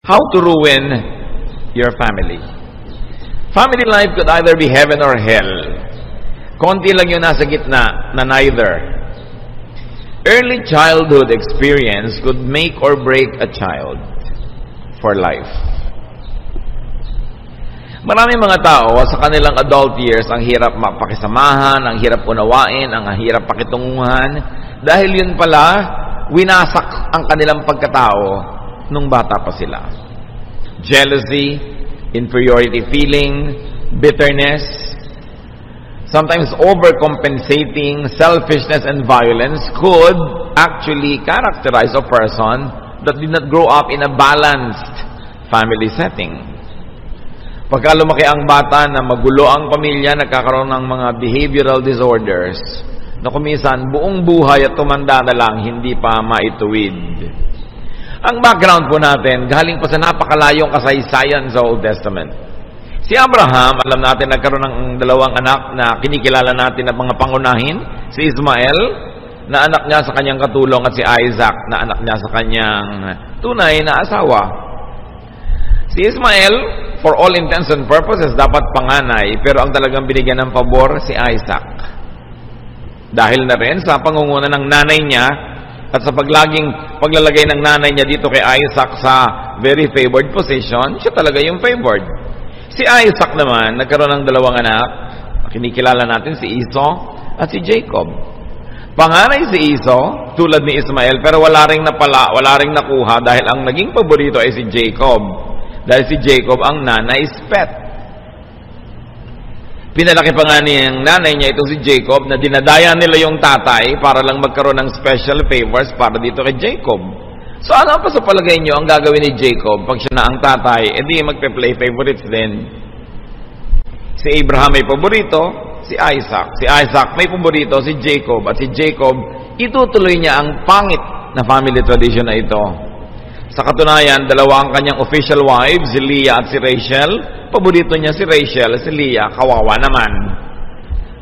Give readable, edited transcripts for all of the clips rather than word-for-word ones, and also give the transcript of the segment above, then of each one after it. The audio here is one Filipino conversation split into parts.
How to ruin your family. Family life could either be heaven or hell. Konti lang yung nasa gitna na neither. Early childhood experience could make or break a child for life. Maraming mga tao sa kanilang adult years ang hirap mapakisamahan, ang hirap unawain, ang hirap pakitunguhan. Dahil yun pala, winasak ang kanilang pagkatao nung bata pa sila. Jealousy, inferiority feeling, bitterness, sometimes overcompensating, selfishness, and violence could actually characterize a person that did not grow up in a balanced family setting. Pagka lumaki ang bata na magulo ang pamilya, nagkakaroon ng mga behavioral disorders na kumisan buong buhay at tumanda na lang, hindi pa maituwid. Ang background po natin, galing po sa napakalayong kasaysayan sa Old Testament. Si Abraham, alam natin, nagkaroon ng dalawang anak na kinikilala natin at mga pangunahin. Si Ismael, na anak niya sa kanyang katulong, at si Isaac, na anak niya sa kanyang tunay na asawa. Si Ismael, for all intents and purposes, dapat panganay, pero ang talagang binigyan ng pabor, si Isaac. Dahil na rin sa pangunguna ng nanay niya, at sa paglalagay ng nanay niya dito kay Isaac sa very favored position, siya talaga yung favored. Si Isaac naman, nagkaroon ng dalawang anak, kinikilala natin si Esau at si Jacob. Panganay si Esau, tulad ni Ismael, pero wala ring nakuha dahil ang naging paborito ay si Jacob. Dahil si Jacob ang nanay's pet. Pinalaki pa nga niyang nanay niya itong si Jacob na dinadaya nila yung tatay para lang magkaroon ng special favors para dito kay Jacob. So ano pa sa palagay niyo ang gagawin ni Jacob pag siya na ang tatay, edi magpe-play favorites din. Si Abraham may paborito, si Isaac. Si Isaac may paborito, si Jacob. At si Jacob, itutuloy niya ang pangit na family tradition na ito. Sa katunayan, dalawa ang kanyang official wives, si Leah at si Rachel. Paborito niya si Rachel, si Leah, kawawa naman.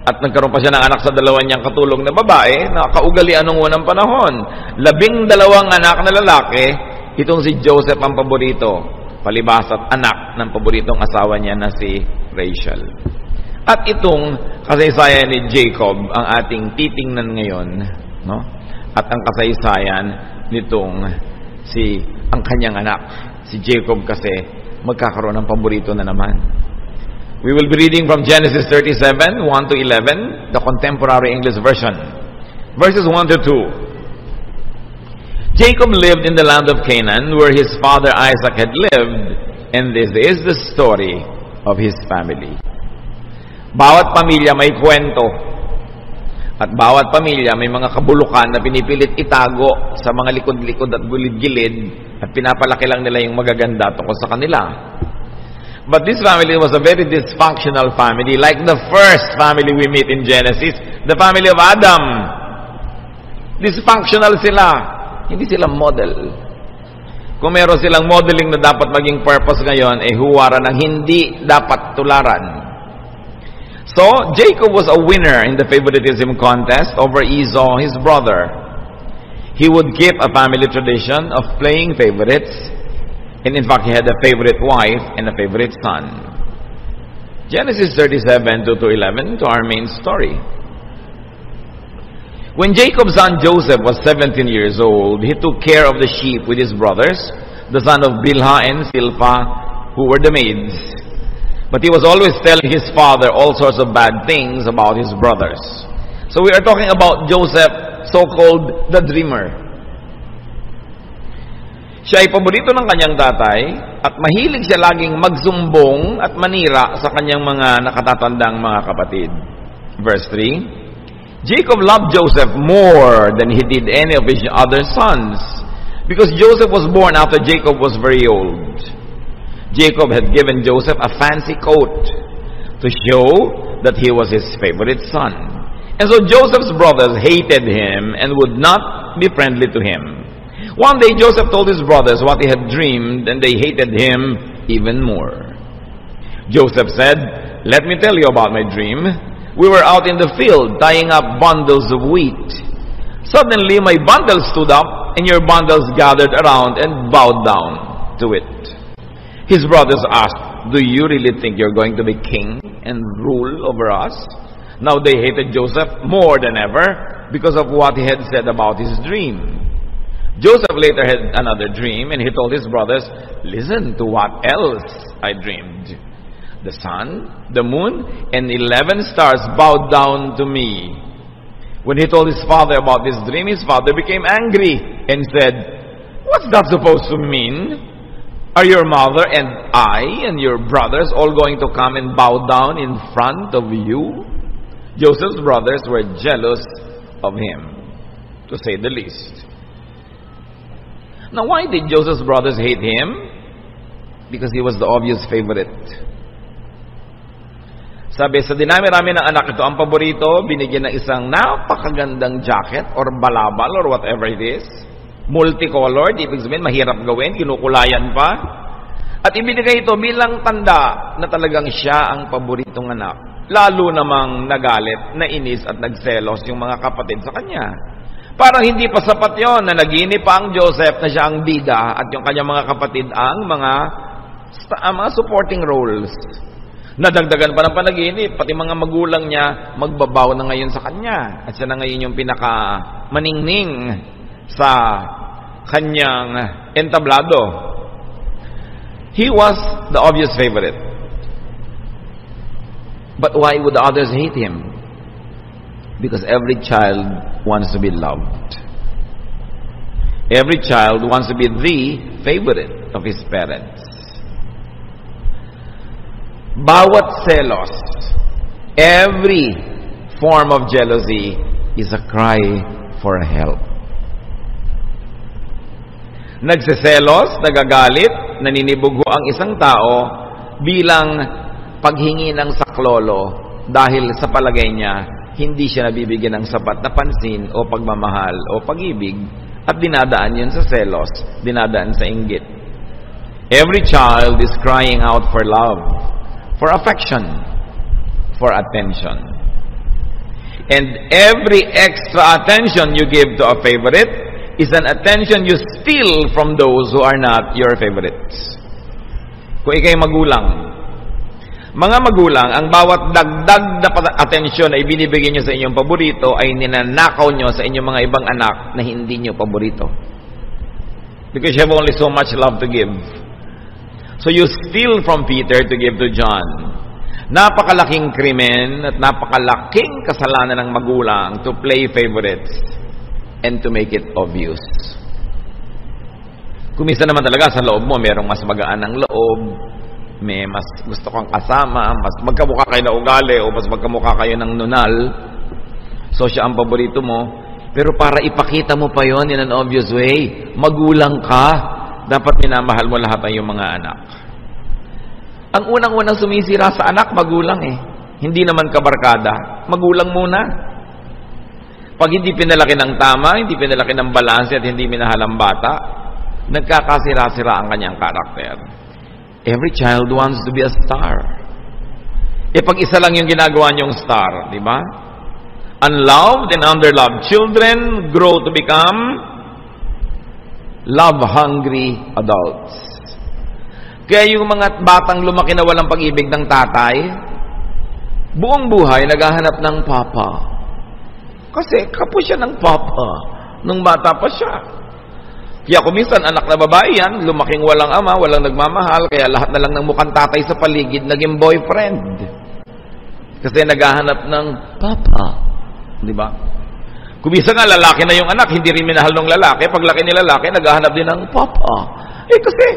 At nagkaroon pa siya ng anak sa dalawa niyang katulong na babae na kaugalian ng unang panahon. 12 anak na lalaki, itong si Joseph ang paborito. Palibas at anak ng paboritong asawa niya na si Rachel. At itong kasaysayan ni Jacob ang ating titingnan ngayon, no? At ang kasaysayan nitong ang kanyang anak, si Jacob kasi magkakaroon ng paborito na naman. We will be reading from Genesis 37, 1 to 11, the contemporary English version. Verses 1 to 2. Jacob lived in the land of Canaan, where his father Isaac had lived, and this is the story of his family. Bawat pamilya may kwento. At bawat pamilya may mga kabulukan na pinipilit itago sa mga likod-likod at gilid-gilid at pinapalaki lang nila yung magaganda tungkol sa kanila. But this family was a very dysfunctional family, like the first family we meet in Genesis, the family of Adam. Dysfunctional sila. Hindi sila model. Kung meron silang modeling na dapat maging purpose ngayon, huwara ng hindi dapat tularan. So, Jacob was a winner in the favoritism contest over Esau, his brother. He would keep a family tradition of playing favorites, and in fact, he had a favorite wife and a favorite son. Genesis 37, 2 to 11, to our main story. When Jacob's son Joseph was 17 years old, he took care of the sheep with his brothers, the son of Bilhah and Silpah, who were the maids. But he was always telling his father all sorts of bad things about his brothers. So we are talking about Joseph, so-called the dreamer. Siya ay paborito ng kanyang tatay at mahilig siya laging magsumbong at manira sa kanyang mga nakatatandang mga kapatid. Verse 3, Jacob loved Joseph more than he did any of his other sons, because Joseph was born after Jacob was very old. Jacob had given Joseph a fancy coat to show that he was his favorite son. And so Joseph's brothers hated him and would not be friendly to him. One day Joseph told his brothers what he had dreamed, and they hated him even more. Joseph said, "Let me tell you about my dream. We were out in the field tying up bundles of wheat. Suddenly my bundle stood up, and your bundles gathered around and bowed down to to it. His brothers asked, "Do you really think you're going to be king and rule over us?" Now they hated Joseph more than ever because of what he had said about his dream. Joseph later had another dream, and he told his brothers, "Listen to what else I dreamed. The sun, the moon, and 11 stars bowed down to me." When he told his father about this dream, his father became angry and said, "What's that supposed to mean? Are your mother and I and your brothers all going to come and bow down in front of you?" Joseph's brothers were jealous of him, to say the least. Now, why did Joseph's brothers hate him? Because he was the obvious favorite. Sabi, sa dinami-rami ng anak ito, ang paborito, binigyan ng isang napakagandang jacket or balabal or whatever it is. Multicolored, ibig sabihin, mahirap gawin, kinukulayan pa. At ibinigay ito bilang tanda na talagang siya ang paboritong anak. Lalo namang nagalit, nainis at nagselos yung mga kapatid sa kanya. Parang hindi pa sapat yon na naginip pa ang Joseph na siya ang bida at yung kanyang mga kapatid ang mga supporting roles. Nadagdagan pa ng panaginip, pati mga magulang niya magbabaw na ngayon sa kanya. At siya na ngayon yung pinaka-maningning sa kanyang entablado. He was the obvious favorite. But why would the others hate him? Because every child wants to be loved. Every child wants to be the favorite of his parents. Bawat selos, every form of jealousy is a cry for help. Nagseselos, nagagalit, naninibugho ang isang tao bilang paghingi ng saklolo dahil sa palagay niya hindi siya nabibigyan ng sapat na pansin o pagmamahal o pag-ibig at dinadaan yun sa selos, dinadaan sa inggit. Every child is crying out for love, for affection, for attention. And every extra attention you give to a favorite is an attention you steal from those who are not your favorites. Kung ikay magulang, mga magulang, ang bawat dagdag na atensyon na ibinibigay nyo sa inyong paborito ay ninanakaw nyo sa inyong mga ibang anak na hindi nyo paborito. Because you have only so much love to give. So you steal from Peter to give to John. Napakalaking krimen at napakalaking kasalanan ng magulang to play favorites and to make it obvious. Kung minsan naman talaga sa loob mo, merong mas magaan ng loob, may mas gusto kang kasama, mas magkamukha kayo na ugali o mas magkamukha kayo ng nunal, so siya ang paborito mo. Pero para ipakita mo pa yon in an obvious way, magulang ka, dapat minamahal mo lahat ang iyong mga anak. Ang unang-unang sumisira sa anak, magulang eh. Hindi naman kabarkada, magulang muna. Pag hindi pinalaki ng tama, hindi pinalaki ng balanse at hindi minahal ang bata, nagkakasira-sira ang kanyang karakter. Every child wants to be a star. Pag isa lang yung ginagawa niyong star, di ba? Unloved and underloved children grow to become love-hungry adults. Kaya yung mga batang lumaki na walang pag-ibig ng tatay, buong buhay naghahanap ng papa. Kasi kapo siya ng papa nung bata pa siya. Kaya kung minsan anak na babae yan, lumaking walang ama, walang nagmamahal, kaya lahat na lang ng mukhang tatay sa paligid naging boyfriend. Kasi naghahanap ng papa. Di ba? Kung minsan nga lalaki na yung anak, hindi rin minahal ng lalaki. Pag laki ni lalaki, naghahanap din ng papa. Kasi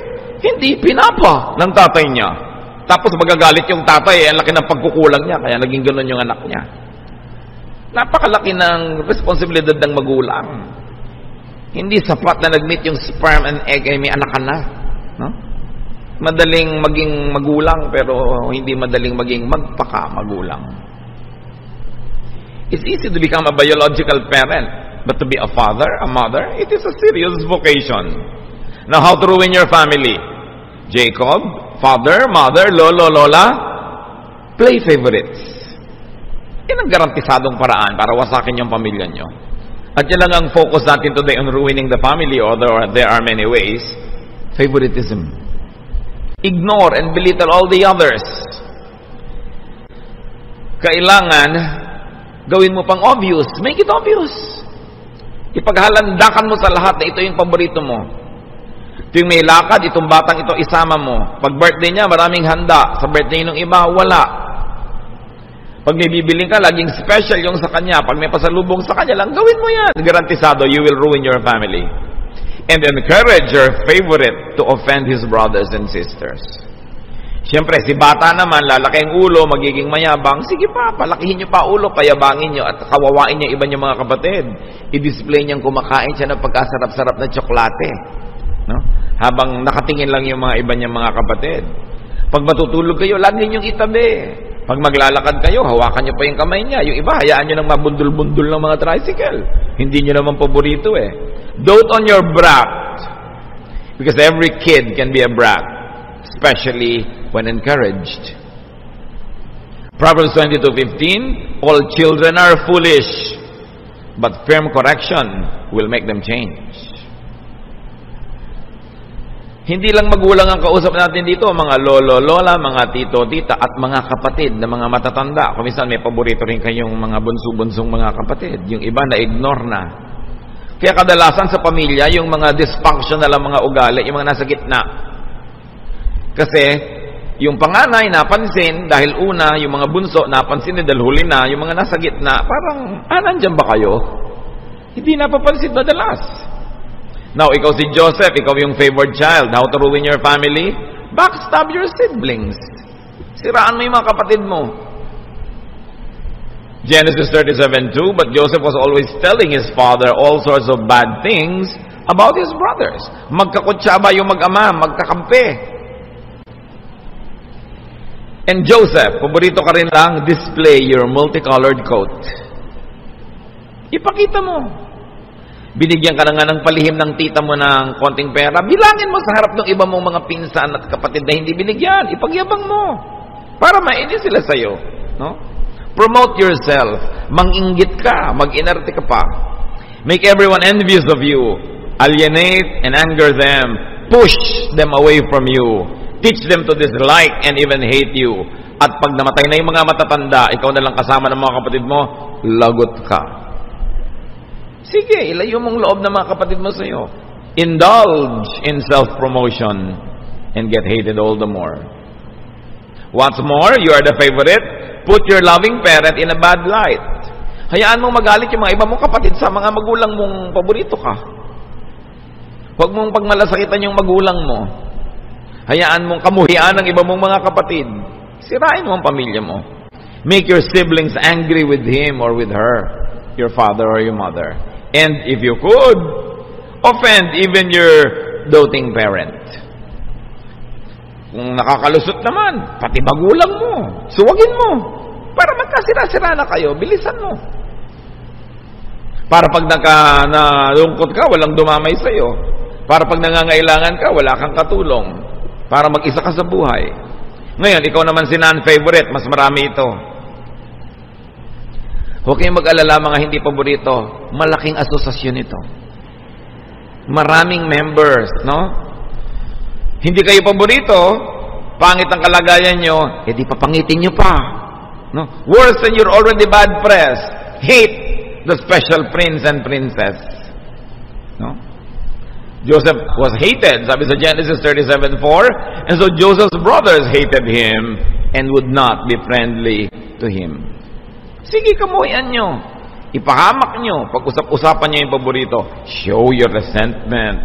hindi pinapa ng tatay niya. Tapos magagalit yung tatay, ang laki ng pagkukulang niya, kaya naging ganun yung anak niya. Napakalaki ng responsibilidad ng magulang. Hindi sapat na nag-meet yung sperm and egg ay may anak ka na. No? Madaling maging magulang pero hindi madaling maging magpaka-magulang. It's easy to become a biological parent, but to be a father, a mother, it is a serious vocation. Now, how to ruin your family? Jacob, father, mother, lolo, lola, play favorites. Yan ang garantisadong paraan para wasakin yung pamilya nyo. At yan lang ang focus natin today on ruining the family, although there are many ways. Favoritism. Ignore and belittle all the others. Kailangan gawin mo pang obvious. Make it obvious. Ipaghalandakan mo sa lahat na ito yung paborito mo. Ito yung may lakad, itong batang ito isama mo. Pag birthday niya, maraming handa. Sa birthday ng iba, wala. Pag may bibiling ka, laging special yung sa kanya. Pag may pasalubong sa kanya lang, gawin mo yan. Garantisado, you will ruin your family. And encourage your favorite to offend his brothers and sisters. Siyempre, si bata naman, lalaki ang ulo, magiging mayabang. Sige pa, palakihin niyo pa ulo, payabangin niyo at kawawain niyo iba niyong mga kapatid. I-display niyang kumakain siya ng pagkasarap-sarap na tsokolate. No? Habang nakatingin lang yung mga iba niyang mga kapatid. Pag matutulog kayo, lagi niyong itabi. Pag maglalakad kayo, hawakan niyo pa yung kamay niya. Yung iba, hayaan niyo ng mabundol-bundol ng mga tricycle. Hindi niyo naman paborito eh. Dote on your brat. Because every kid can be a brat. Especially when encouraged. Proverbs 22:15, all children are foolish, but firm correction will make them change. Hindi lang magulang ang kausap natin dito, mga lolo, lola, mga tito, tita, at mga kapatid na mga matatanda. Kung minsan may paborito rin kayong mga bunso-bunsong mga kapatid. Yung iba na-ignore na. Kaya kadalasan sa pamilya, yung mga dysfunctional ang mga ugali, yung mga nasa gitna. Kasi, yung panganay napansin, dahil una, yung mga bunso napansin dahil huli na, yung mga nasa gitna, parang, nandyan ba kayo? Hindi napapansin madalas. Now, ikaw si Joseph, ikaw yung favored child. How to ruin your family? Backstab your siblings. Siraan mo yung mga kapatid mo. Genesis 37:2, but Joseph was always telling his father all sorts of bad things about his brothers. Magkakutsaba yung mag-ama, magkakampi. And Joseph, paborito ka rin lang, display your multicolored coat. Ipakita mo. Binigyan ka na nga ng palihim ng tita mo ng konting pera, bilangin mo sa harap ng iba mong mga pinsan at kapatid na hindi binigyan. Ipagyabang mo. Para mainis sila sa'yo. No? Promote yourself. Mang-inggit ka. Mag-inarte ka pa. Make everyone envious of you. Alienate and anger them. Push them away from you. Teach them to dislike and even hate you. At pag namatay na yung mga matatanda, ikaw na lang kasama ng mga kapatid mo, lagot ka. Sige, ilayo mong loob ng mga kapatid mo sa iyo. Indulge in self-promotion and get hated all the more. What's more, you are the favorite. Put your loving parent in a bad light. Hayaan mong magalit yung mga iba mong kapatid sa mga magulang mong paborito ka. Huwag mong pagmalasakitan yung magulang mo. Hayaan mong kamuhian ng iba mong mga kapatid. Sirain mo ang pamilya mo. Make your siblings angry with him or with her, your father or your mother. And if you could, offend even your doting parent. Kung nakakalusot naman, pati magulang mo, suwagin mo. Para magkasira-sira na kayo, bilisan mo. Para pag nalungkot ka, walang dumamay sa'yo. Para pag nangangailangan ka, wala kang katulong. Para mag-isa ka sa buhay. Ngayon, ikaw naman si non-favorite, mas marami ito. Huwag kayong mag-alala mga hindi paborito. Malaking asosasyon ito. Maraming members, no? Hindi kayo paborito, pangit ang kalagayan nyo, di papangitin nyo pa. No? Worse than you're already bad press. Hate the special prince and princess. No? Joseph was hated, sabi sa Genesis 37:4, and so Joseph's brothers hated him and would not be friendly to him. Sige, kamuhian nyo. Ipahamak nyo. Pag-usap-usapan nyo yung paborito. Show your resentment.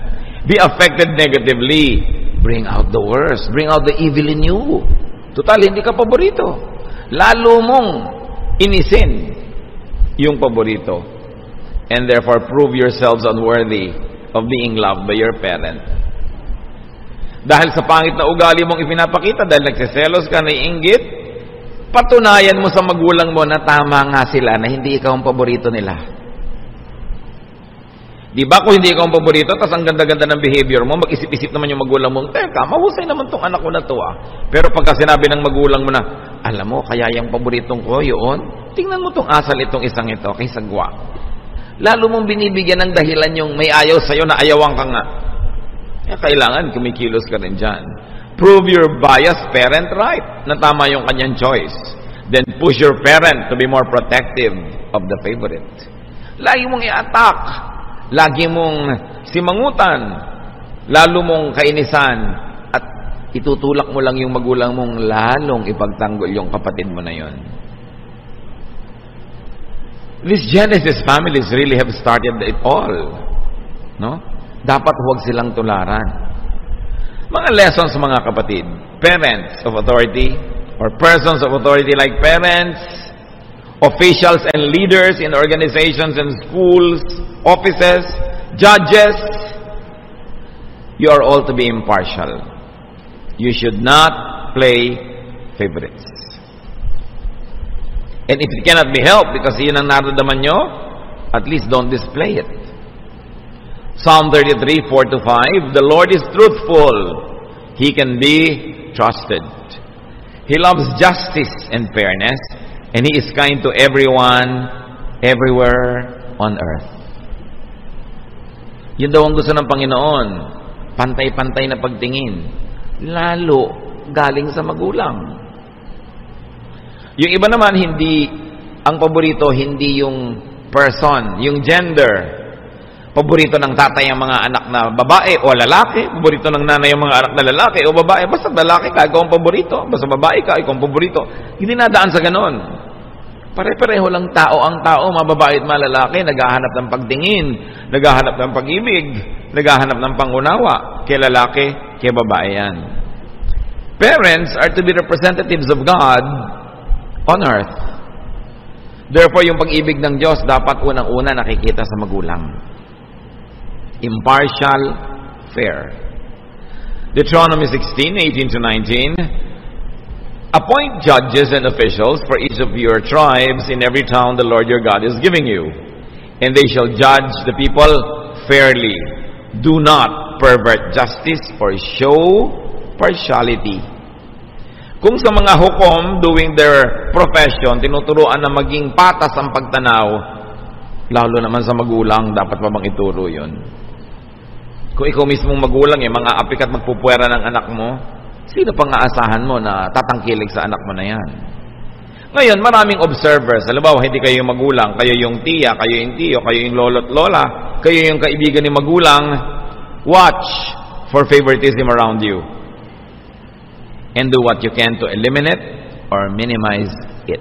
Be affected negatively. Bring out the worst. Bring out the evil in you. Total, hindi ka paborito. Lalo mong inisin yung paborito. And therefore, prove yourselves unworthy of being loved by your parent. Dahil sa pangit na ugali mong ipinapakita, dahil nagsiselos ka, naiinggit, patunayan mo sa magulang mo na tama nga sila na hindi ikaw ang paborito nila. Di ba kung hindi ikaw ang paborito, tas ang ganda-ganda ng behavior mo, mag-isip-isip naman yung magulang mo, teka, mahusay naman tong anak ko na to ah. Pero pagka sinabi ng magulang mo na, alam mo, kaya yung paboritong ko, yun, tingnan mo tong asal itong isang ito, kay sagwa. Lalo mong binibigyan ng dahilan yung may ayaw sa'yo na ayawan ka nga. Kailangan kumikilos ka rin dyan. Prove your biased parent right na tama yung kanyang choice. Then push your parent to be more protective of the favorite. Lagi mong i-attack. Lagi mong simangutan. Lalo mong kainisan. At itutulak mo lang yung magulang mong lalong ipagtanggol yung kapatid mo na yon. These Genesis families really have started it all. No? Dapat huwag silang tularan. Mga lessons, mga kapatid. Parents of authority or persons of authority like parents, officials and leaders in organizations and schools, offices, judges, you are all to be impartial. You should not play favorites. And if it cannot be helped because yun ang naramdaman nyo, at least don't display it. Psalm 33, 4-5, the Lord is truthful. He can be trusted. He loves justice and fairness, and He is kind to everyone, everywhere on earth. Yun daw ang gusto ng Panginoon. Pantay-pantay na pagtingin. Lalo galing sa magulang. Yung iba naman, hindi, ang paborito, hindi yung person, yung gender. Paborito ng tatay ang mga anak na babae o lalaki. Paborito ng nanay ang mga anak na lalaki o babae. Basta lalaki ka, ikaw ang paborito. Basta babae ka, ikaw ang paborito. Hindi nadaan sa ganon. Pare-pareho lang tao ang tao, mababae at malalaki, naghahanap ng pagtingin, naghahanap ng pag-ibig, naghahanap ng pangunawa. Kay lalaki, kay babae yan. Parents are to be representatives of God on earth. Therefore, yung pag-ibig ng Diyos dapat unang-una nakikita sa magulang. Impartial, fair. Deuteronomy 16, 18-19. Appoint judges and officials for each of your tribes in every town the Lord your God is giving you, and they shall judge the people fairly. Do not pervert justice or show partiality. Kung sa mga hukom doing their profession, tinuturuan na maging patas ang pagtanaw, lalo naman sa magulang, dapat pa bang ituro yun? Kung ikaw mismong magulang, mga apik at magpupuwera ng anak mo, sino pang aasahan mo na tatangkilik sa anak mo na yan? Ngayon, maraming observers. Halimbawa, hindi kayo yung magulang, kayo yung tiya, kayo yung tiyo, kayo yung lolo't lola, kayo yung kaibigan ni magulang. Watch for favoritism around you. And do what you can to eliminate or minimize it.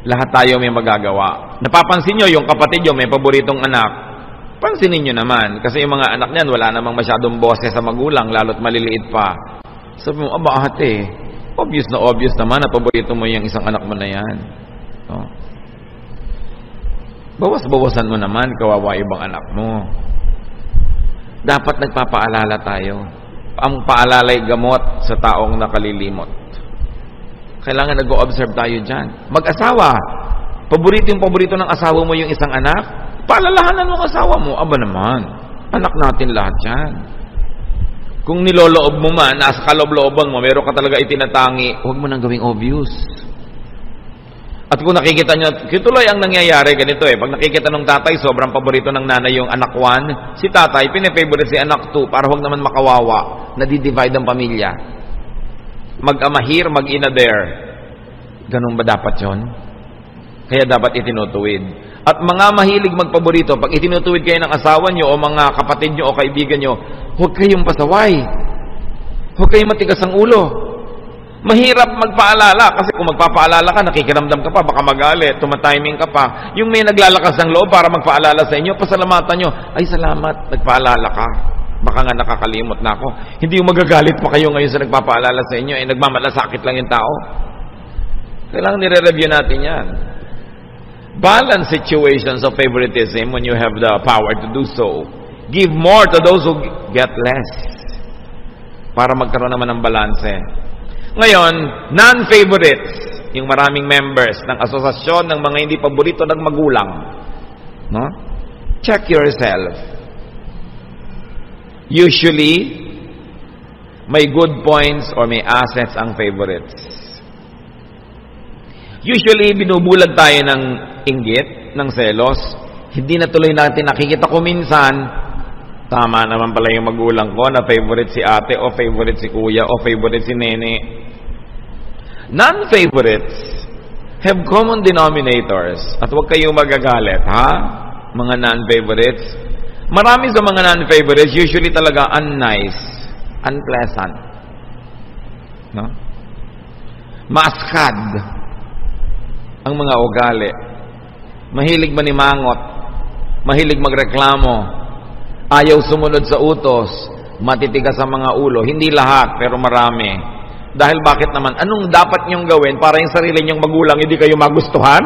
Lahat tayo may magagawa. Napapansin nyo, yung kapatid nyo may paboritong anak. Pansinin nyo naman, kasi yung mga anak niyan, wala namang masyadong boses sa magulang, lalo't maliliit pa. Sabi mo, aba ate, obvious naman na paborito mo yung isang anak mo na yan. No? Bawas-bawasan mo naman, kawawa ibang anak mo. Dapat nagpapaalala tayo. Ang paalalay gamot sa taong nakalilimot. Kailangan nag-o-observe tayo dyan. Mag-asawa. Paborito ng asawa mo yung isang anak. Paalalahanan mo ang asawa mo. Aba naman, anak natin lahat yan. Kung niloloob mo man, nasa kaloob-looban mo, meron ka talaga itinatangi, huwag mo nang gawing obvious. At kung nakikita nyo, kituloy ang nangyayari ganito pag nakikita ng tatay, sobrang paborito ng nanay yung anak 1, si tatay, pinifavorite si anak 2, para huwag naman makawawa, nadidivide ang pamilya. Mag-ama here, mag-ina there. Ganun ba dapat yon? Kaya dapat itinutuwid. At mga mahilig magpaborito, pag itinutuwid kayo ng asawa nyo o mga kapatid nyo o kaibigan nyo, huwag kayong pasaway. Huwag kayong matigas ang ulo. Mahirap magpaalala kasi kung magpapaalala ka, nakikiramdam ka pa, baka magalit, tumatiming ka pa. Yung may naglalakas ng loob para magpaalala sa inyo, pasalamatan nyo, ay salamat, nagpaalala ka. Baka nga nakakalimot na ako. Hindi yung magagalit pa kayo ngayon sa nagpapaalala sa inyo, nagmamalasakit lang yung tao. Kailangan nire-review natin yan. Balance situations of favoritism when you have the power to do so. Give more to those who get less. Para magkaroon naman ng balanse. Ngayon, non-favorites, yung maraming members ng asosasyon ng mga hindi paborito ng magulang. No? Check yourself. Usually, may good points or may assets ang favorites. Usually, binubulag tayo ng inggit, ng selos. Hindi na tuloy natin nakikita ko minsan, Tama naman pala yung magulang ko na favorite si ate o favorite si kuya o favorite si nene. Non-favorites have common denominators. At huwag kayong magagalit, ha? Mga non-favorites. Marami sa mga non-favorites, usually talaga unnice, unpleasant. No? Maskad ang mga ugali. Mahilig manimangot, mahilig magreklamo, ayaw sumunod sa utos, matitigas ang mga ulo. Hindi lahat, pero marami. Dahil bakit naman? Anong dapat niyong gawin para yung sarili niyong magulang hindi kayo magustuhan?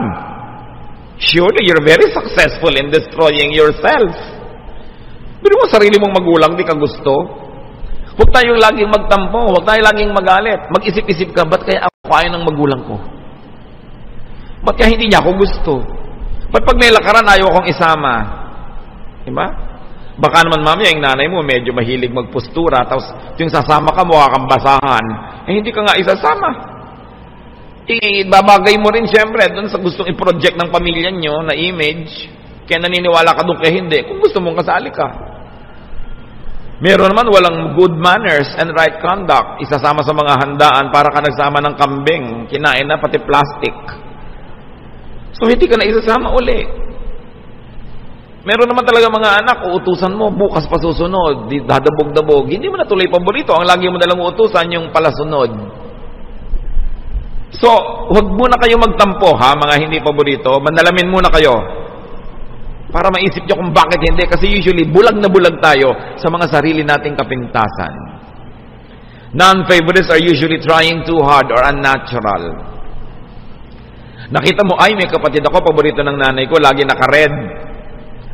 Surely, you're very successful in destroying yourself. Pero mo sarili mong magulang, di ka gusto. Huwag tayong laging magtampo, huwag tayong laging magalit. Mag-isip-isip ka, ba't kaya ako ayaw ng magulang ko? Ba't kaya hindi niya ako gusto? Ba't pag may lakaran, ayaw akong isama? Diba? Baka naman mamaya, yung nanay mo medyo mahilig magpostura, tapos yung sasama ka, mukha kang basahan. Hindi ka nga isasama. Ibabagay mo rin siyempre doon sa gustong i-project ng pamilya nyo na image, kaya naniniwala ka doon kaya hindi. Kung gusto mong kasali ka. Meron naman walang good manners and right conduct. Isasama sa mga handaan para ka nagsama ng kambing. Kinain na pati plastic. So hindi ka na isasama uli. Meron naman talaga mga anak, uutusan mo, bukas pa susunod, dadabog-dabog. Hindi mo na tuloy paborito. Ang lagi mo nalang uutusan yung palasunod. So, huwag muna kayo magtampo, ha, mga hindi paborito. Mandalamin muna kayo. Para maisip nyo kung bakit hindi. Kasi usually, bulag na bulag tayo sa mga sarili nating kapintasan. Non-favorites are usually trying too hard or unnatural. Nakita mo, ay, may kapatid ako, paborito ng nanay ko, lagi naka-red.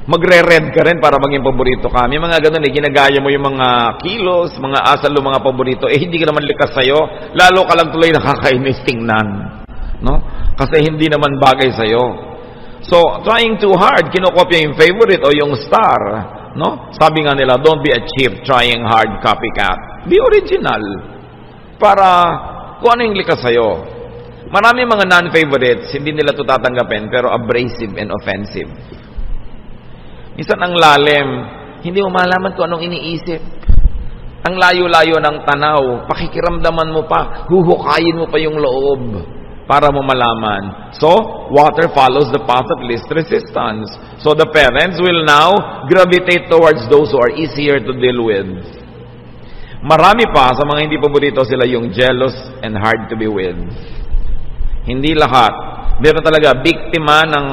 Magre-red ka rin para maging paborito ka. May mga ganun ginagaya mo yung mga kilos, mga asal, mga paborito. Hindi ka naman likas sa'yo. Lalo ka lang tuloy nakakainis tingnan. No? Kasi hindi naman bagay sa'yo. So, trying too hard, kinokopya yung favorite o yung star. No? Sabi nga nila, don't be a cheap, trying hard copycat. Be original. Para kung ano yung likas sa'yo. Marami mga non-favorites, hindi nila ito tatanggapin, pero abrasive and offensive. Minsan ang lalim, hindi mo malaman kung anong iniisip. Ang layo-layo ng tanaw, pakikiramdaman mo pa, huhukayin mo pa yung loob para mo malaman. So, water follows the path of least resistance. So, the parents will now gravitate towards those who are easier to deal with. Marami pa sa mga hindi paborito sila yung jealous and hard to be with. Hindi lahat. Meron talaga biktima ng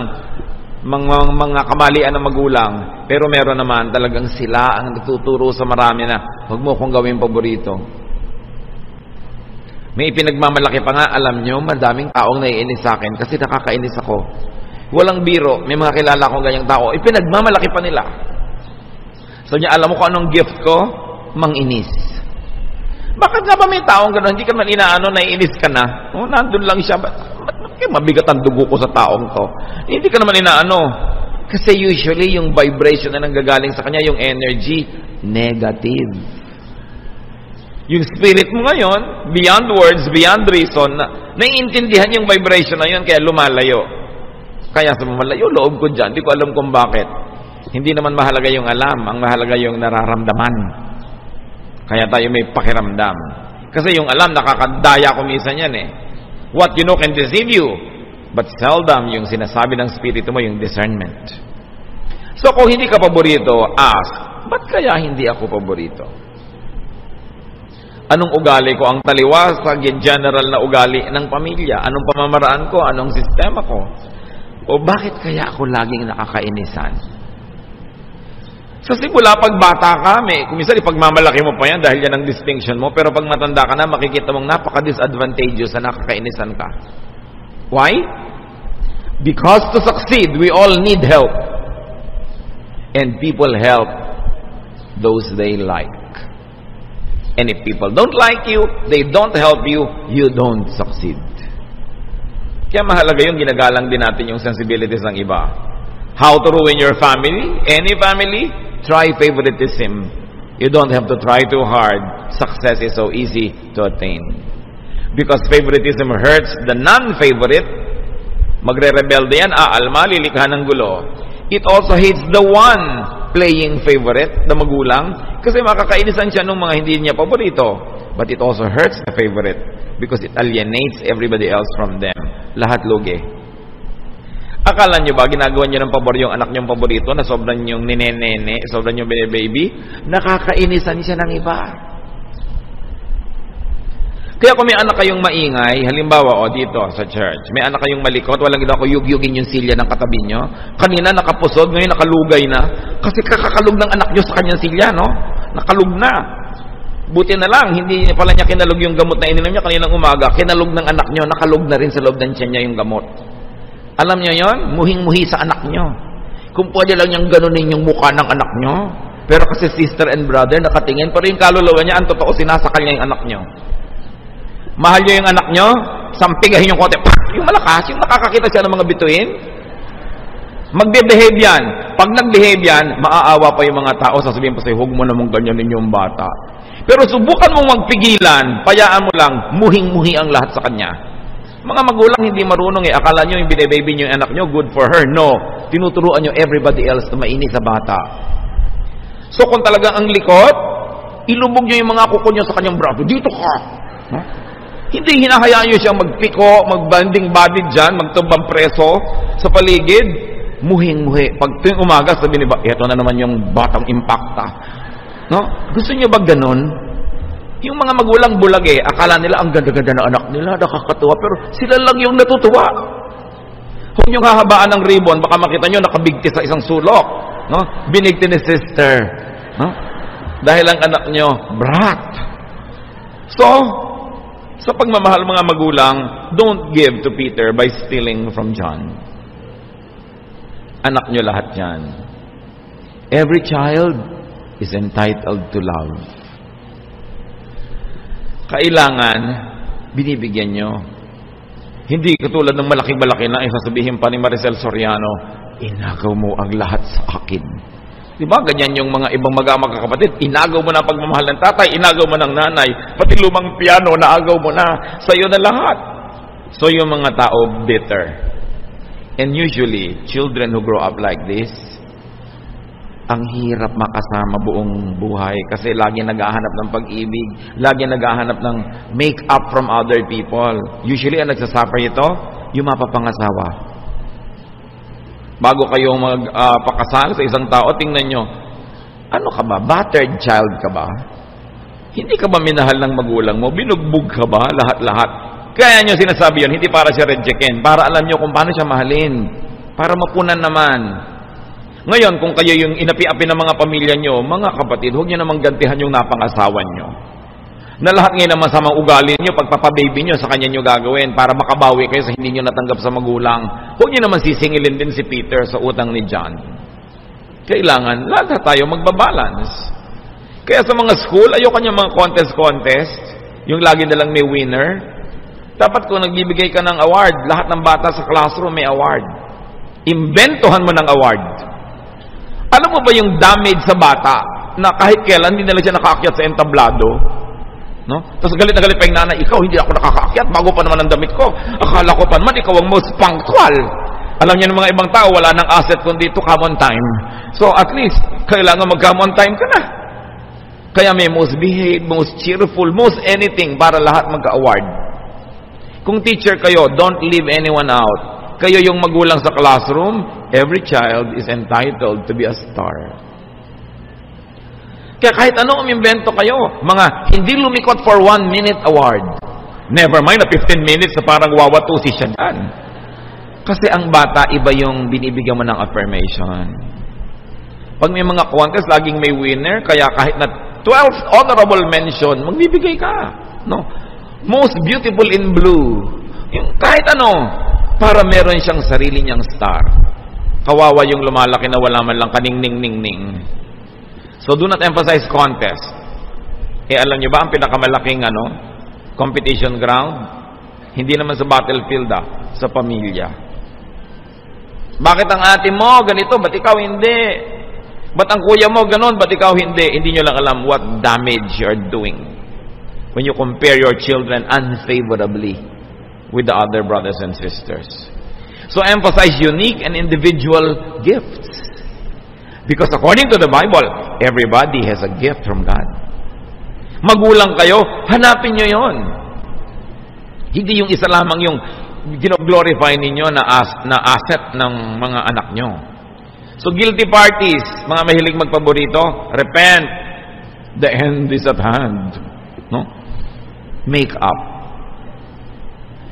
mga kamalian ng magulang, pero meron naman talagang sila ang nagtuturo sa marami na huwag mo kong gawin paborito. May ipinagmamalaki pa nga, alam nyo, madaming taong naiinis sa akin kasi nakakainis ako. Walang biro, may mga kilala akong ganyang tao, ipinagmamalaki pa nila. So niya, alam mo kung anong gift ko? Manginis. Bakit nga ba may taong gano'n? Hindi ka man inaano, naiinis ka na. Nandun lang siya. Mabigat ang dugo ko sa taong to. Hindi ka naman inaano. Kasi usually, yung vibration na nanggagaling sa kanya, yung energy, negative. Yung spirit mo ngayon, beyond words, beyond reason, naiintindihan yung vibration na yun, kaya lumalayo. Kaya sa lumalayo, loob ko dyan. Hindi ko alam kung bakit. Hindi naman mahalaga yung alam. Ang mahalaga yung nararamdaman. Kaya tayo may pakiramdam. Kasi yung alam, nakakadaya ko minsan yan eh. What you know can deceive you. But seldom yung sinasabi ng spirito mo, yung discernment. So kung hindi ka paborito, ask, ba't kaya hindi ako paborito? Anong ugali ko ang taliwas sa general na ugali ng pamilya? Anong pamamaraan ko? Anong sistema ko? O bakit kaya ako laging nakakainisan? Sa simula, pag bata ka, kung minsan ipagmamalaki mo pa yan dahil yan ang distinction mo, pero pag matanda ka na, makikita mong napaka-disadvantageous na nakakainisan ka. Why? Because to succeed, we all need help. And people help those they like. And if people don't like you, they don't help you, you don't succeed. Kaya mahalaga yung ginagalang din natin yung sensibilities ng iba. How to ruin your family? Any family? Try favoritism. You don't have to try too hard. Success is so easy to attain. Because favoritism hurts the non-favorite. Magre-rebelde yan, alma, lilikha ng gulo. It also hates the one playing favorite, the magulang, kasi makakainisan siya ng mga hindi niya paborito. But it also hurts the favorite because it alienates everybody else from them. Lahat lugi. Akala nyo ba, ginagawa nyo ng pabor yung anak nyong paborito na sobrang yung ninenene, sobrang yung bine-baby? Nakakainisan siya ng iba. Kaya kung may anak kayong maingay, halimbawa, dito sa church, may anak kayong malikot, walang ginawa ko yug-yugin yung silya ng katabi nyo. Kanina nakapusod, ngayon nakalugay na. Kasi kakakalug ng anak nyo sa kanyang silya, no? Nakalug na. Buti na lang, hindi pala niya kinalug yung gamot na ininom niya kaninang umaga. Kinalug ng anak nyo, nakalug na rin sa loob ng tiyan niya yung gamot. Alam niyo yon? Muhing-muhi sa anak nyo. Kung pwede lang niyang ganunin yung mukha ng anak nyo. Pero kasi sister and brother, nakatingin, pero yung kaluluwa niya, ang totoo, sinasakal niya yung anak nyo. Mahal niyo yung anak nyo, sampigahin yung kote, yung malakas, yung nakakakita siya ng mga bituin. Magbe-behave yan. Pag nag-behave yan, maaawa pa yung mga tao, sasabihin pa sa'yo, huwag mo namang ganyanin yung bata. Pero subukan mong magpigilan, payaan mo lang, muhing-muhi ang lahat sa kanya. Mga magulang hindi marunong akala nyo yung bine-baby nyo yung anak nyo, good for her. No, tinuturuan nyo everybody else na mainis sa bata. So kung talagang ang likot, ilubog nyo yung mga kuko nyo sa kanyang braso, dito ka. Huh? Hindi hinahayaan nyo siyang magpiko, magbanding body dyan, magtumbang preso sa paligid. Muhing-muhi. Pag tuwing umaga, sabi ni ba, eto na naman yung batang impacta. No? Gusto nyo ba ganun? Yung mga magulang bulag akala nila ang ganda-ganda ng anak nila, nakakatuwa, pero sila lang yung natutuwa. Huwag nyo hahabaan ng ribbon, baka makita nyo nakabigti sa isang sulok. No? Binigti ni sister. No? Dahil ang anak nyo, brat. So, sa pagmamahal mga magulang, don't give to Peter by stealing from John. Anak nyo lahat yan. Every child is entitled to love. Kailangan, binibigyan nyo. Hindi katulad ng malaki-malaki na sasabihin pa ni Maricel Soriano, inagaw mo ang lahat sa akin. Diba? Ganyan yung mga ibang mag-amang kapatid. Inagaw mo na pagmamahal ng tatay, inagaw mo ng nanay, pati lumang piano, naagaw mo na, sa'yo na lahat. So yung mga tao, bitter. And usually, children who grow up like this, ang hirap makasama buong buhay kasi lagi naghahanap ng pag-ibig, lagi naghahanap ng make-up from other people. Usually, ang nagsasuffer ito, yung mapapangasawa. Bago kayong magpakasal sa isang tao, tingnan nyo, ano ka ba? Battered child ka ba? Hindi ka ba minahal ng magulang mo? Binugbog ka ba? Lahat-lahat. Kaya nyo sinasabi yun, hindi para siya rejectin, para alam nyo kung paano siya mahalin. Para mapunan naman. Ngayon, kung kayo yung inapi-api ng mga pamilya nyo, mga kapatid, huwag nyo namang gantihan yung napangasawan nyo. Na lahat ngayon naman sa mga ugali nyo, pagpapababy nyo, sa kanya nyo gagawin para makabawi kayo sa hindi nyo natanggap sa magulang. Huwag nyo naman sisingilin din si Peter sa utang ni John. Kailangan, lahat tayo magbabalance. Kaya sa mga school, ayoko niya mga contest, yung lagi nalang may winner. Dapat kung nagbibigay ka ng award, lahat ng bata sa classroom may award. Imbentohan mo ng award. Alam mo ba yung damage sa bata na kahit kailan hindi nila siya nakaakyat sa entablado? No? Tapos galit na galit pa yung nanay, ikaw hindi ako nakakaakyat, bago pa naman ang damit ko. Akala ko pa naman, ikaw ang most punctual. Alam niyo ng mga ibang tao, wala nang asset kundi to come on time. So at least, kailangan mag-come on time ka na. Kaya may most behave, most cheerful, most anything para lahat magka-award. Kung teacher kayo, don't leave anyone out. Kayo yung magulang sa classroom, every child is entitled to be a star. Kaya kahit anong umimbento kayo, mga hindi lumikot for 1 minute award. Never mind na 15 minutes na parang wawatusi siya dyan. Kasi ang bata, iba yung binibigyan mo ng affirmation. Pag may mga contest, laging may winner, kaya kahit na 12th honorable mention, magbibigay ka. No? Most beautiful in blue. Yung kahit ano, para meron siyang sarili niyang star. Kawawa yung lumalaki na wala man lang kaning-ning-ning-ning. So do not emphasize contest. Alam niyo ba ang pinakamalaking competition ground? Hindi naman sa battlefield, sa pamilya. Bakit ang ate mo ganito, ba't ikaw hindi? Ba't ang kuya mo ganon, ba't ikaw hindi? Hindi niyo lang alam what damage you're doing when you compare your children unfavorably with the other brothers and sisters. So emphasize unique and individual gifts. Because according to the Bible, everybody has a gift from God. Magulang kayo, hanapin nyo yon. Hindi yung isa lamang yung gino-glorify ninyo na asset ng mga anak nyo. So guilty parties, mga mahilig magpaborito, repent. The end is at hand. No? Make up.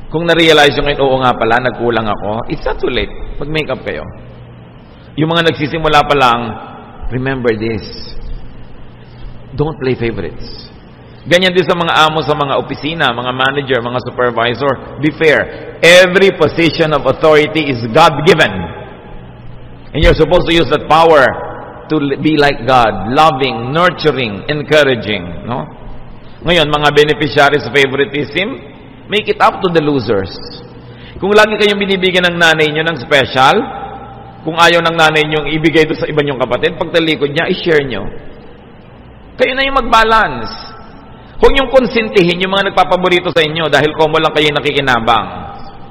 Kung na-realize nyo ngayon, oo nga pala, nagkulang ako, it's not too late. Mag-make up kayo. Yung mga nagsisimula pa lang, remember this. Don't play favorites. Ganyan din sa mga amo sa mga opisina, mga manager, mga supervisor. Be fair. Every position of authority is God-given. And you're supposed to use that power to be like God, loving, nurturing, encouraging. No? Ngayon, mga beneficiaries of favoritism, make it up to the losers. Kung lagi kayong binibigyan ng nanay nyo ng special, kung ayaw ng nanay nyo ibigay ito sa iba nyong kapatid, pag talikod niya, i-share nyo. Kayo na yung mag-balance. Huwag nyong konsintihin yung mga nagpapaborito sa inyo dahil komo lang kayo nakikinabang.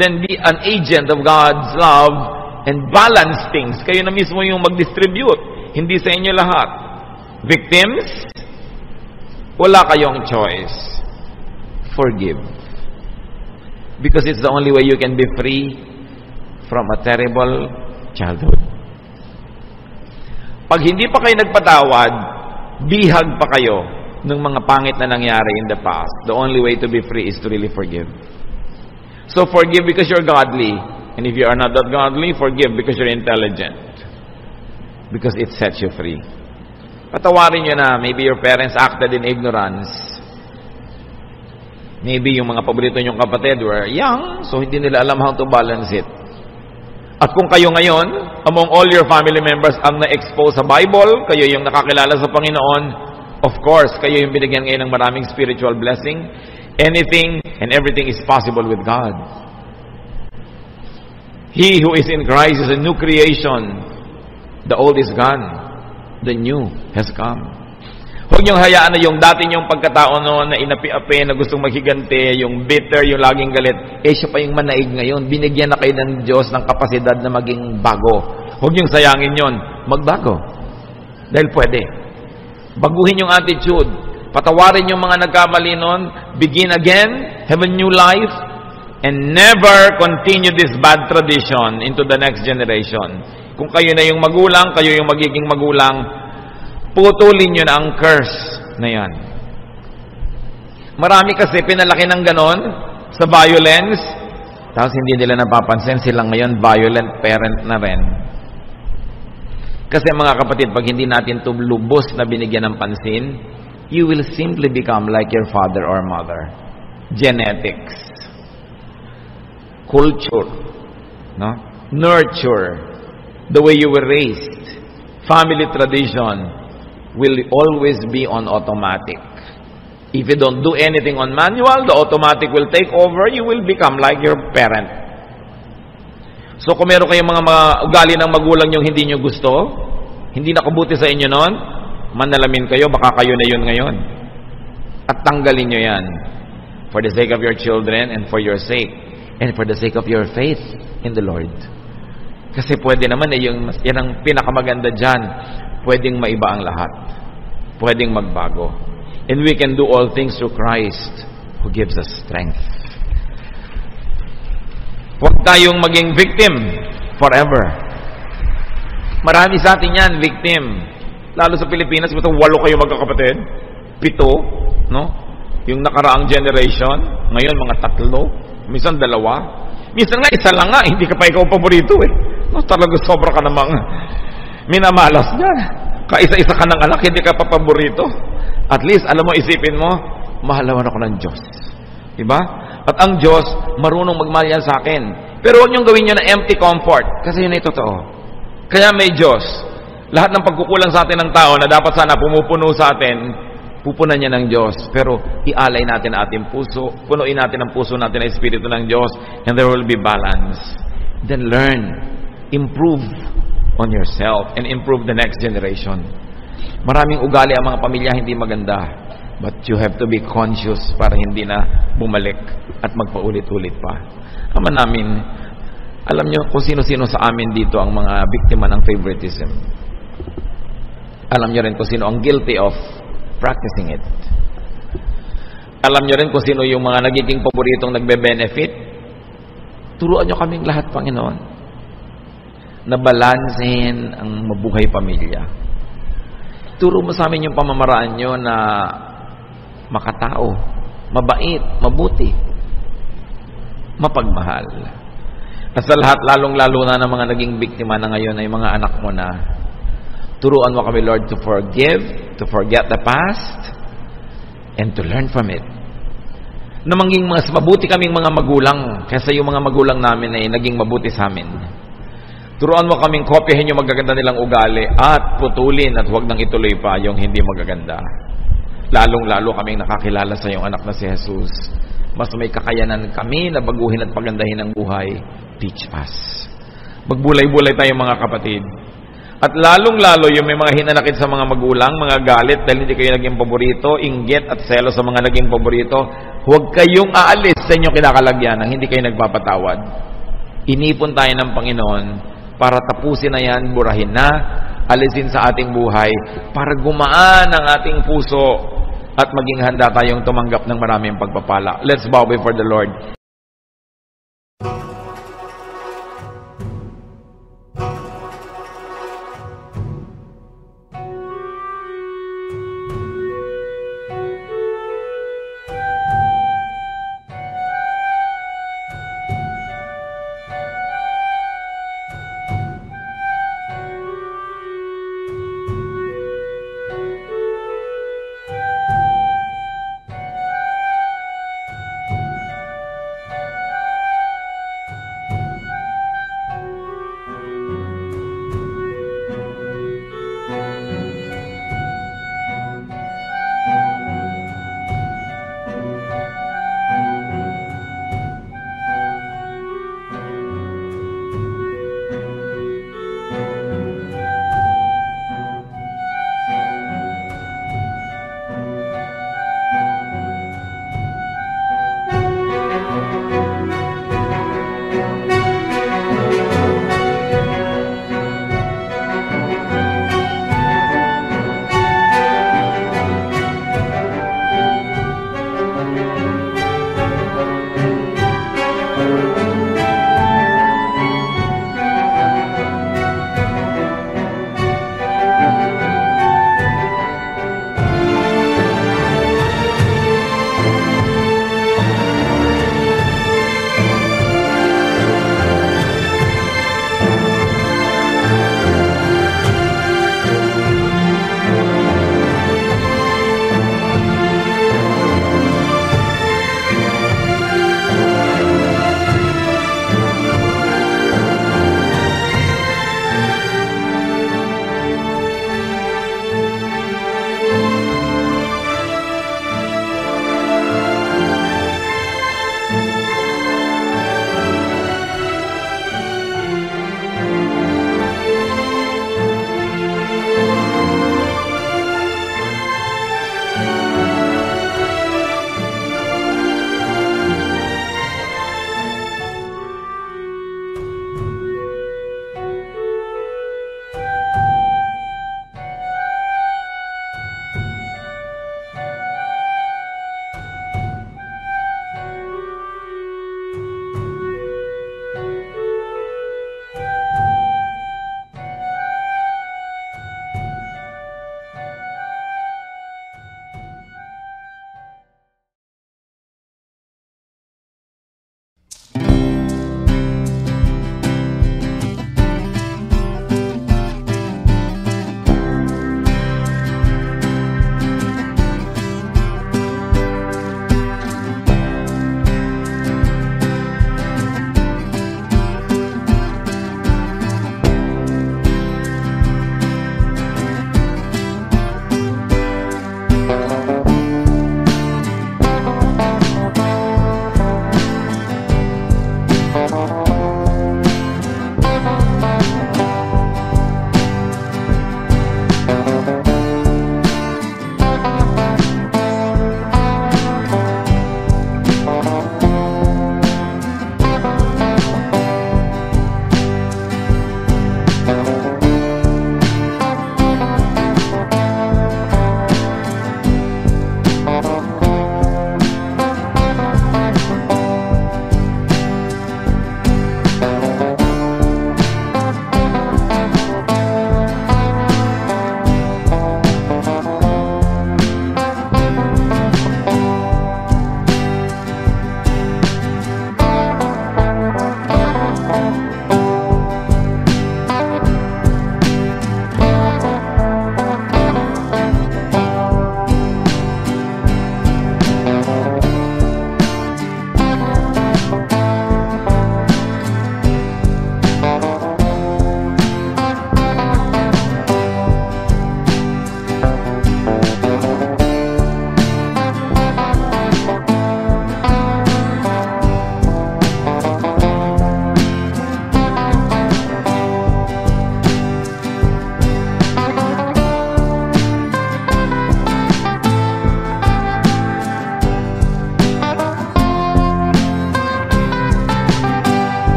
Then be an agent of God's love and balance things. Kayo na mismo yung mag-distribute. Hindi sa inyo lahat. Victims, wala kayong choice. Forgive. Because it's the only way you can be free from a terrible childhood. Pag hindi pa kayo nagpatawad, bihag pa kayo ng mga pangit na nangyari in the past. The only way to be free is to really forgive. So forgive because you're godly. And if you are not that godly, forgive because you're intelligent. Because it sets you free. Patawarin nyo na, maybe your parents acted in ignorance. Maybe yung mga paborito nyong kapatid were young, so hindi nila alam how to balance it. At kung kayo ngayon, among all your family members ang na-expose sa Bible, kayo yung nakakilala sa Panginoon, of course, kayo yung binigyan ngayon ng maraming spiritual blessing. Anything and everything is possible with God. He who is in Christ is a new creation. The old is gone. The new has come. Huwag niyong hayaan na yung dati niyong pagkatao noon na inapi-api, na gustong maghigante, yung bitter, yung laging galit, siya pa yung manaig ngayon. Binigyan na kayo ng Diyos ng kapasidad na maging bago. Huwag niyong sayangin yon. Magbago. Dahil pwede. Baguhin yung attitude. Patawarin yung mga nagkamali noon. Begin again. Have a new life. And never continue this bad tradition into the next generation. Kung kayo na yung magulang, kayo yung magiging magulang, putulin nyo na ang curse na yan. Marami kasi pinalaki ng ganon sa violence, tapos hindi nila napapansin silang ngayon violent parent na rin. Kasi mga kapatid, pag hindi natin ito lubos na binigyan ng pansin, you will simply become like your father or mother. Genetics, culture, no? Nurture, the way you were raised, family tradition will always be on automatic. If you don't do anything on manual, the automatic will take over. You will become like your parent. So kung meron kayong mga ugali ng magulang yung hindi nyo gusto, hindi nakabuti sa inyo noon, manalamin kayo, baka kayo na yun ngayon. At tanggalin nyo yan. For the sake of your children and for your sake. And for the sake of your faith in the Lord. Kasi pwede naman yan ang pinakamaganda dyan. Pwedeng maiba ang lahat. Pwedeng magbago. And we can do all things through Christ who gives us strength. Huwag tayong maging victim forever. Marami sa atin yan, victim. Lalo sa Pilipinas, ito 8 kayo magkakapatid. 7, no? Yung nakaraang generation, ngayon mga 3, minsan 2. Minsan nga, 1 lang nga, hindi ka pa ikaw paborito eh. No, talaga sobra ka namang minamalas niya. Kaisa-isa ka ng anak, hindi ka pa paborito. At least, alam mo, isipin mo, mahalawan ako ng Diyos. Diba? At ang Diyos, marunong magmahal yan sa akin. Pero huwag niyong gawin niyo na empty comfort. Kasi yun ay totoo. Kaya may Diyos. Lahat ng pagkukulang sa atin ng tao na dapat sana pumupuno sa atin, pupunan niya ng Diyos. Pero ialay natin ating puso, punuin natin ang puso natin ng Espiritu ng Diyos, and there will be balance. Then learn, improve on yourself, and improve the next generation. Maraming ugali ang mga pamilya hindi maganda. But you have to be conscious para hindi na bumalik at magpaulit-ulit pa. Ama namin, Alam nyo kung sino-sino sa amin dito ang mga biktima ng favoritism. Alam nyo rin kung sino ang guilty of practicing it. Alam nyo rin kung sino yung mga nagiging paboritong nagbe-benefit. Turuan nyo kaming lahat, Panginoon, na balansehin ang mabuhay pamilya. Turo mo sa amin yung pamamaraan nyo na makatao, mabait, mabuti, mapagmahal. At sa lahat, lalong-lalo na ng mga naging biktima na ngayon ay mga anak mo na, turuan mo kami, Lord, to forgive, to forget the past, and to learn from it. Na maging mas mabuti kaming mga magulang kaysa yung mga magulang namin ay naging mabuti sa amin. Turuan mo kaming kopyahin yung magaganda nilang ugali at putulin at huwag nang ituloy pa yung hindi magaganda. Lalong-lalo kaming nakakilala sa iyong anak na si Jesus. Mas may kakayanan kami na baguhin at pagandahin ang buhay. Teach us. Magbulay-bulay tayo mga kapatid. At lalong-lalo yung may mga hinanakit sa mga magulang, mga galit dahil hindi kayo naging paborito, inggit at selo sa mga naging paborito, huwag kayong aalis sa inyong kinakalagyan nang hindi kayo nagpapatawad. Inipon tayo ng Panginoon para tapusin na yan, burahin na, alisin sa ating buhay, para gumaan ang ating puso at maging handa tayong tumanggap ng maraming pagpapala. Let's bow before the Lord.